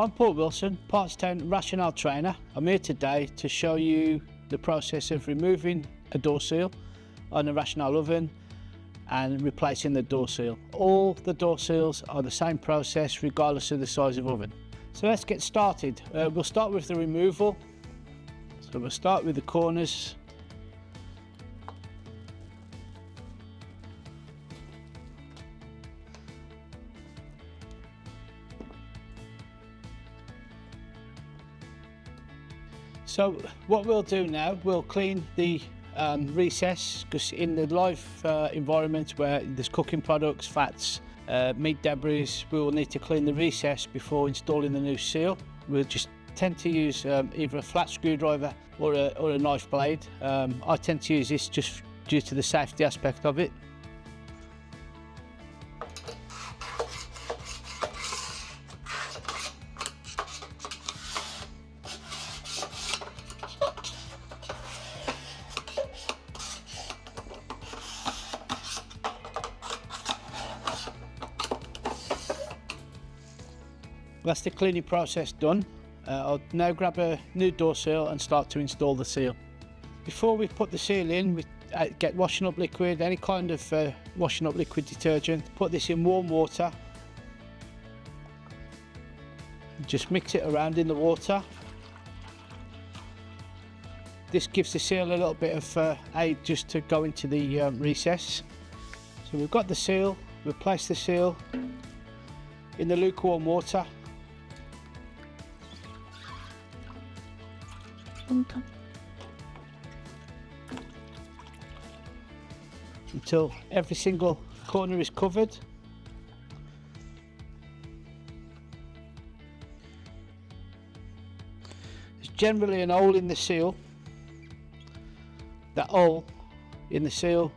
I'm Paul Wilson, Partstown Rationale Trainer. I'm here today to show you the process of removing a door seal on a Rationale oven and replacing the door seal. All the door seals are the same process regardless of the size of oven. So let's get started. We'll start with the removal. So we'll start with the corners. So what we'll do now, we'll clean the recess, because in the live environment where there's cooking products, fats, meat debris, we will need to clean the recess before installing the new seal. We'll just tend to use either a flat screwdriver or a knife blade. I tend to use this just due to the safety aspect of it. That's the cleaning process done. I'll now grab a new door seal and start to install the seal. Before we put the seal in, we get washing up liquid, any kind of washing up liquid detergent. Put this in warm water. Just mix it around in the water. This gives the seal a little bit of aid just to go into the recess. So we've got the seal, we'll place the seal in the lukewarm water. Until every single corner is covered. There's generally an hole in the seal. That hole in the seal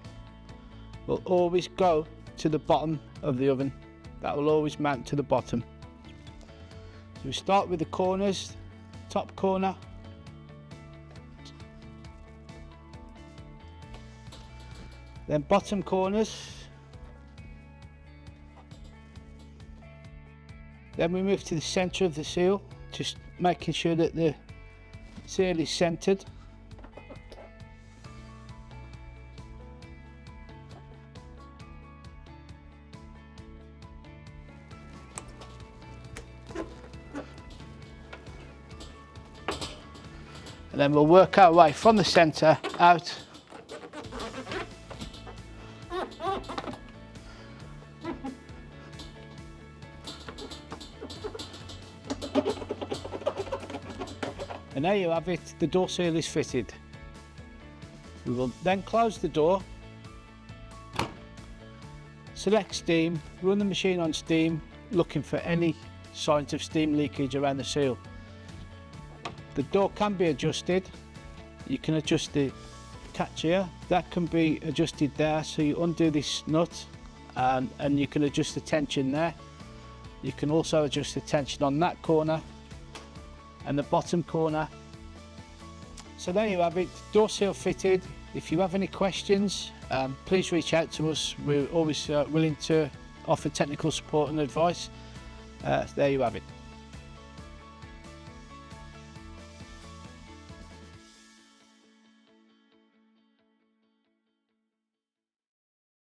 will always go to the bottom of the oven. That will always mount to the bottom. So we start with the corners, top corner, then bottom corners, then we move to the centre of the seal, just making sure that the seal is centred. And then we'll work our way from the centre out. And there you have it, the door seal is fitted. We will then close the door, select steam, run the machine on steam, looking for any signs of steam leakage around the seal. The door can be adjusted. You can adjust the catch here. That can be adjusted there, so you undo this nut and you can adjust the tension there. You can also adjust the tension on that corner and the bottom corner. So there you have it, door seal fitted. If you have any questions, please reach out to us. We're always willing to offer technical support and advice. There you have it.